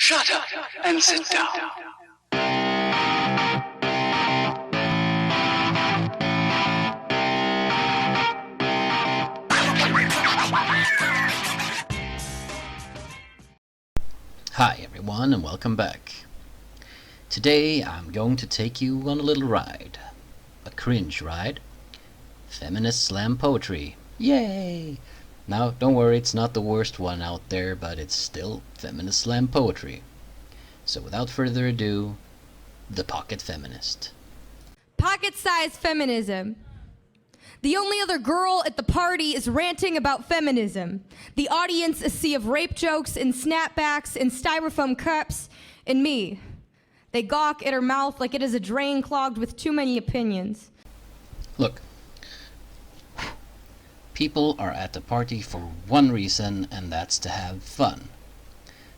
Shut up and sit down. Hi everyone and welcome back. Today I'm going to take you on a little ride. A cringe ride. Feminist slam poetry. Yay! Now don't worry, it's not the worst one out there, but it's still feminist slam poetry. So without further ado, the Pocket Feminist. Pocket-sized feminism. The only other girl at the party is ranting about feminism. The audience a sea of rape jokes and snapbacks and styrofoam cups, and me. They gawk at her mouth like it is a drain clogged with too many opinions. Look, people are at the party for one reason, and that's to have fun.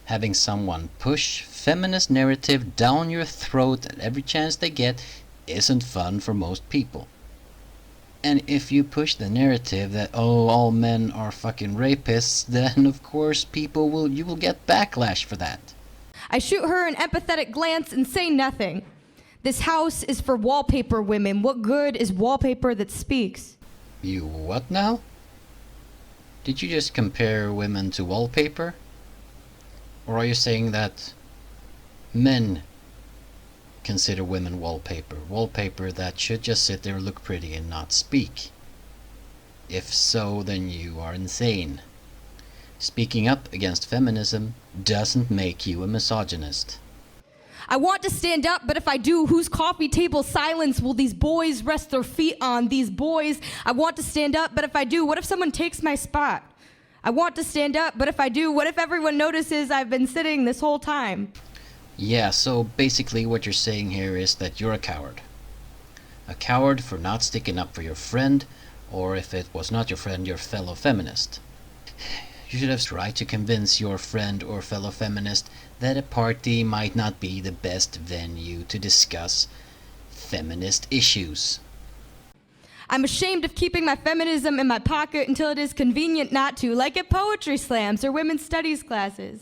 Having someone push feminist narrative down your throat at every chance they get isn't fun for most people. And if you push the narrative that, oh, all men are fucking rapists, then of course you will get backlash for that. I shoot her an empathetic glance and say nothing. This house is for wallpaper women. What good is wallpaper that speaks? You what now? Did you just compare women to wallpaper? Or are you saying that men consider women wallpaper that should just sit there, look pretty, and not speak? If so, then you are insane. Speaking up against feminism doesn't make you a misogynist. I want to stand up, but if I do, whose coffee table silence will these boys rest their feet on? These boys. I want to stand up, but if I do, what if someone takes my spot? I want to stand up, but if I do, what if everyone notices I've been sitting this whole time? Yeah, so basically what you're saying here is that you're a coward. A coward for not sticking up for your friend, or if it was not your friend, your fellow feminist. You should have tried to convince your friend or fellow feminist that a party might not be the best venue to discuss feminist issues. I'm ashamed of keeping my feminism in my pocket until it is convenient not to, like at poetry slams or women's studies classes.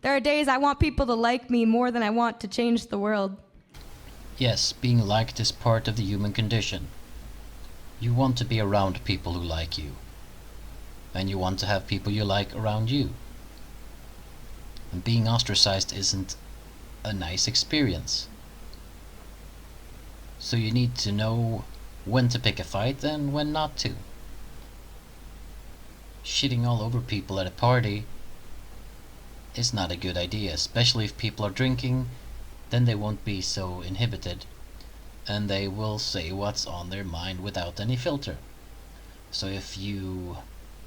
There are days I want people to like me more than I want to change the world. Yes, being liked is part of the human condition. You want to be around people who like you. And you want to have people you like around you. And being ostracized isn't a nice experience. So you need to know when to pick a fight and when not to. Shitting all over people at a party is not a good idea, especially if people are drinking. Then they won't be so inhibited, and they will say what's on their mind without any filter. So if you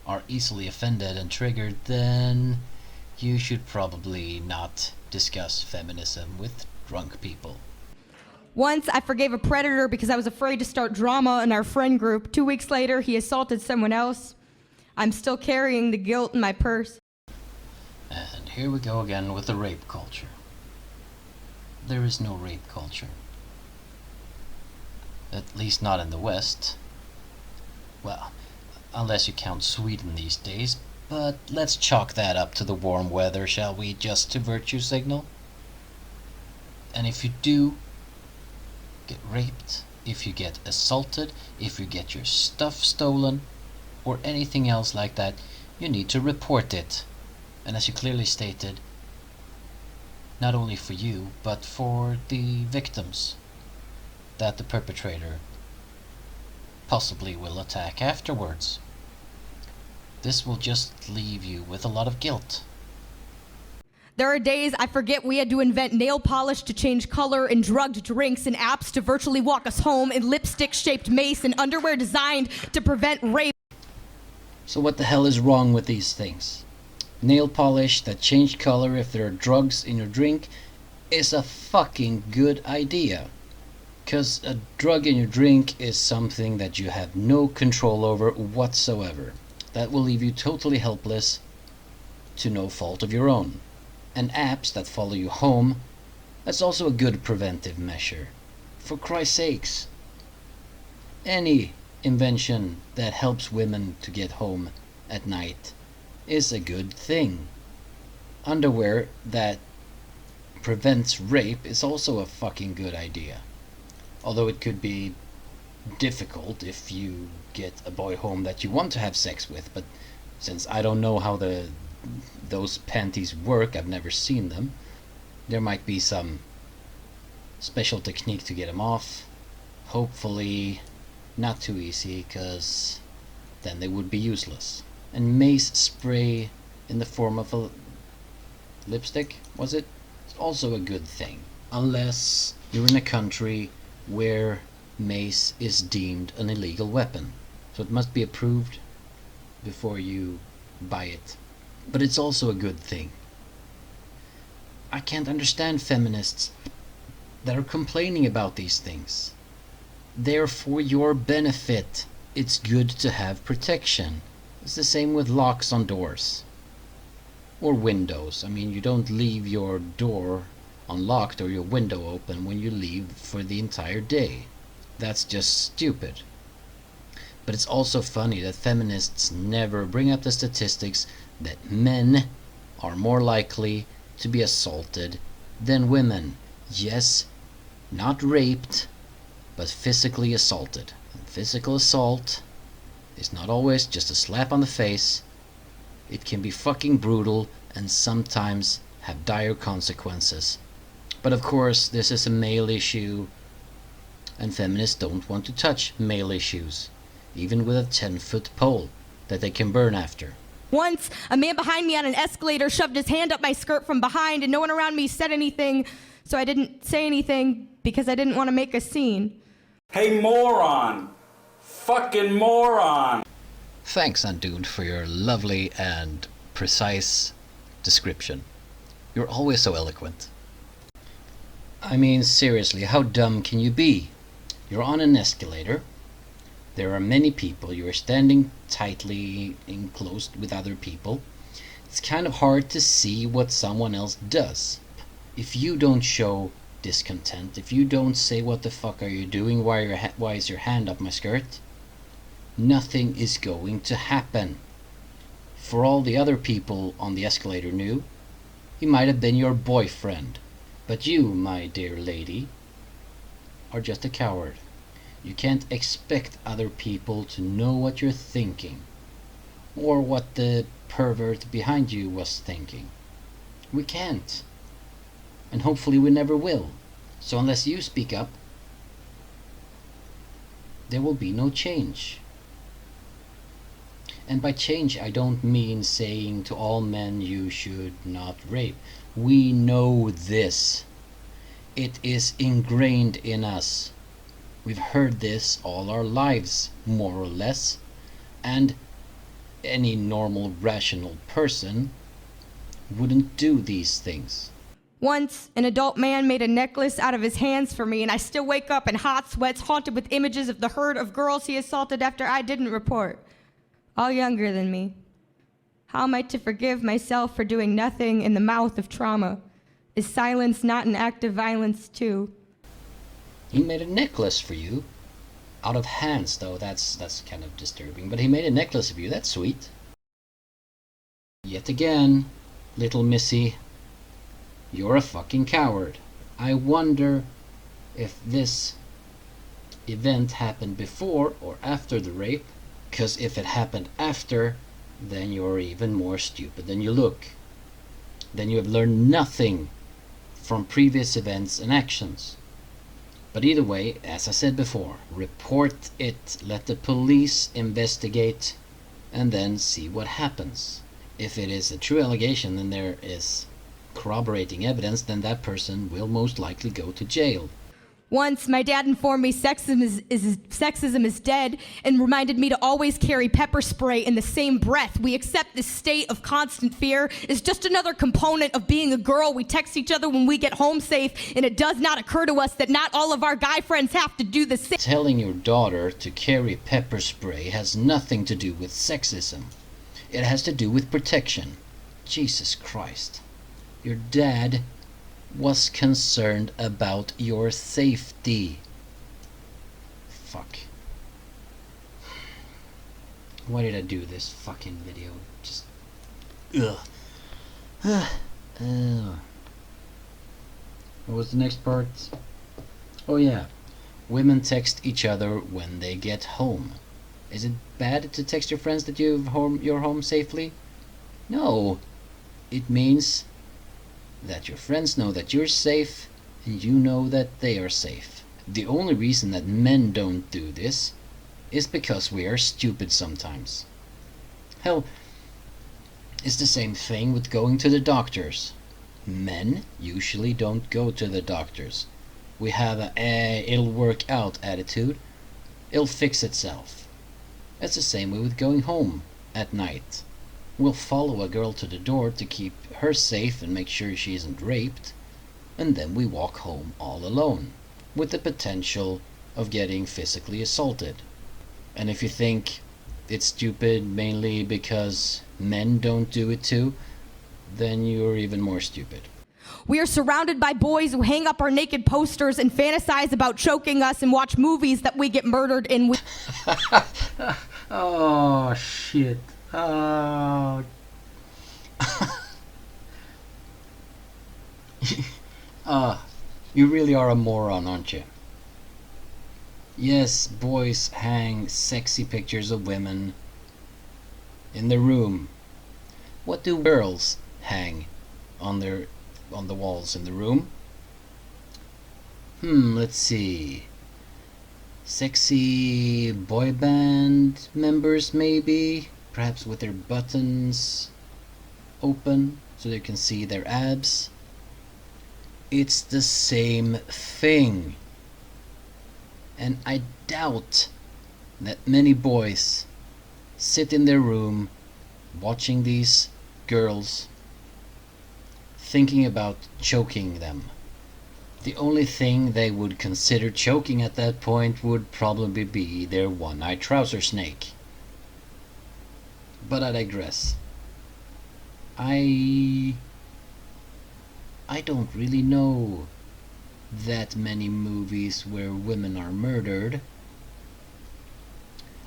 are easily offended and triggered, then you should probably not discuss feminism with drunk people. Once I forgave a predator because I was afraid to start drama in our friend group. 2 weeks later, he assaulted someone else. I'm still carrying the guilt in my purse. And here we go again with the rape culture. There is no rape culture. At least not in the West. Well, unless you count Sweden these days, but let's chalk that up to the warm weather, shall we, just to virtue signal? And if you do get raped, if you get assaulted, if you get your stuff stolen, or anything else like that, you need to report it. And as you clearly stated, not only for you, but for the victims that the perpetrator possibly will attack afterwards. This will just leave you with a lot of guilt. There are days I forget we had to invent nail polish to change color and drugged drinks and apps to virtually walk us home and lipstick-shaped mace and underwear designed to prevent rape. So what the hell is wrong with these things? Nail polish that change color if there are drugs in your drink is a fucking good idea. 'Cause a drug in your drink is something that you have no control over whatsoever. That will leave you totally helpless to no fault of your own. And apps that follow you home, that's also a good preventive measure. For Christ's sakes. Any invention that helps women to get home at night is a good thing. Underwear that prevents rape is also a fucking good idea. Although it could be difficult if you get a boy home that you want to have sex with, but since I don't know how those panties work, I've never seen them, there might be some special technique to get them off. Hopefully not too easy, because then they would be useless. And mace spray in the form of a lipstick, was it? It's also a good thing. Unless you're in a country where mace is deemed an illegal weapon. So it must be approved before you buy it. But it's also a good thing. I can't understand feminists that are complaining about these things. They're for your benefit. It's good to have protection. It's the same with locks on doors. Or windows. I mean, you don't leave your door unlocked or your window open when you leave for the entire day. That's just stupid. But it's also funny that feminists never bring up the statistics that men are more likely to be assaulted than women. Yes, not raped, but physically assaulted. And physical assault is not always just a slap on the face. It can be fucking brutal and sometimes have dire consequences. But of course, this is a male issue, and feminists don't want to touch male issues, even with a 10-foot pole that they can burn after. Once, a man behind me on an escalator shoved his hand up my skirt from behind, and no one around me said anything, so I didn't say anything because I didn't want to make a scene. Hey, moron! Fucking moron! Thanks, Undoomed, for your lovely and precise description. You're always so eloquent. I mean, seriously, how dumb can you be? You're on an escalator. There are many people. You are standing tightly enclosed with other people. It's kind of hard to see what someone else does. If you don't show discontent, if you don't say what the fuck are you doing, why is your hand up my skirt, nothing is going to happen. For all the other people on the escalator knew, he might have been your boyfriend. But you, my dear lady, are just a coward. You can't expect other people to know what you're thinking, or what the pervert behind you was thinking. We can't. And hopefully we never will. So unless you speak up, there will be no change. And by change, I don't mean saying to all men you should not rape. We know this. It is ingrained in us. We've heard this all our lives, more or less. And any normal, rational person wouldn't do these things. Once, an adult man made a necklace out of his hands for me, and I still wake up in hot sweats, haunted with images of the herd of girls he assaulted after I didn't report. All younger than me. How am I to forgive myself for doing nothing in the mouth of trauma? Is silence not an act of violence too? He made a necklace for you. Out of hands, though, that's kind of disturbing. But he made a necklace of you, that's sweet. Yet again, little missy, you're a fucking coward. I wonder if this event happened before or after the rape. Because if it happened after, then you're even more stupid than you look. Then you have learned nothing from previous events and actions. But either way, as I said before, report it, let the police investigate, and then see what happens. If it is a true allegation, then there is corroborating evidence, then that person will most likely go to jail. Once, my dad informed me sexism is dead and reminded me to always carry pepper spray in the same breath. We accept this state of constant fear is just another component of being a girl. We text each other when we get home safe, and it does not occur to us that not all of our guy friends have to do the same. Telling your daughter to carry pepper spray has nothing to do with sexism. It has to do with protection. Jesus Christ. Your dad was concerned about your safety. Fuck. Why did I do this fucking video? Just... Ugh. What was the next part? Oh yeah. Women text each other when they get home. Is it bad to text your friends that you're home safely? No. It means that your friends know that you're safe and you know that they are safe. The only reason that men don't do this is because we are stupid sometimes. Hell, it's the same thing with going to the doctors. Men usually don't go to the doctors. We have a it'll work out attitude. It'll fix itself. It's the same way with going home at night. We'll follow a girl to the door to keep her safe and make sure she isn't raped, and then we walk home all alone, with the potential of getting physically assaulted. And if you think it's stupid mainly because men don't do it too, then you're even more stupid. We are surrounded by boys who hang up our naked posters and fantasize about choking us and watch movies that we get murdered in. Oh, shit. Oh. You really are a moron, aren't you? Yes, boys hang sexy pictures of women in their room. What do girls hang on the walls in the room? Let's see. Sexy boy band members, maybe, perhaps with their buttons open so they can see their abs. It's the same thing. And I doubt that many boys sit in their room watching these girls thinking about choking them. The only thing they would consider choking at that point would probably be their one-eyed trouser snake. But I digress. I don't really know that many movies where women are murdered.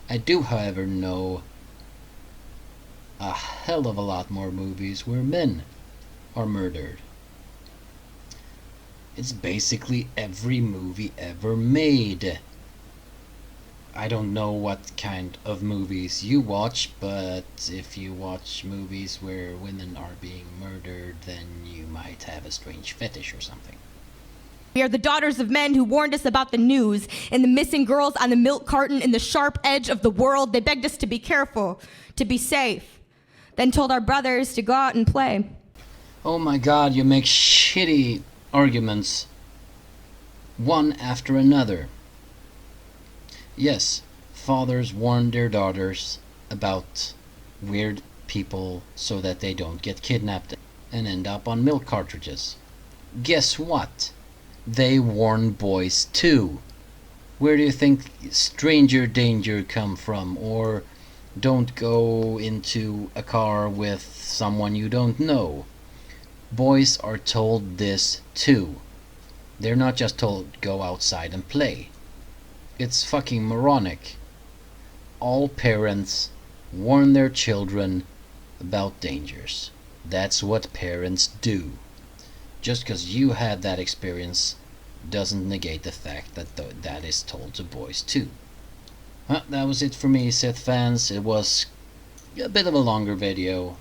I do, however, know a hell of a lot more movies where men are murdered. It's basically every movie ever made. I don't know what kind of movies you watch, but if you watch movies where women are being murdered, then you might have a strange fetish or something. We are the daughters of men who warned us about the news and the missing girls on the milk carton in the sharp edge of the world. They begged us to be careful, to be safe, then told our brothers to go out and play. Oh my god, you make shitty arguments one after another. Yes, fathers warn their daughters about weird people so that they don't get kidnapped and end up on milk cartridges. Guess what? They warn boys too. Where do you think stranger danger come from? Or don't go into a car with someone you don't know. Boys are told this too. They're not just told go outside and play. It's fucking moronic. All parents warn their children about dangers. That's what parents do. Just because you had that experience doesn't negate the fact that that is told to boys too. Well, that was it for me, Sith fans. It was a bit of a longer video,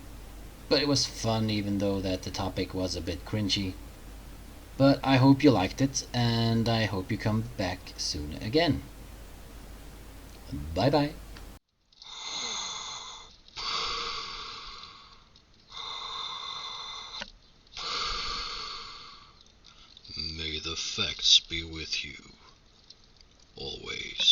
but it was fun even though that the topic was a bit cringy. But I hope you liked it, and I hope you come back soon again. Bye bye. May the facts be with you, always.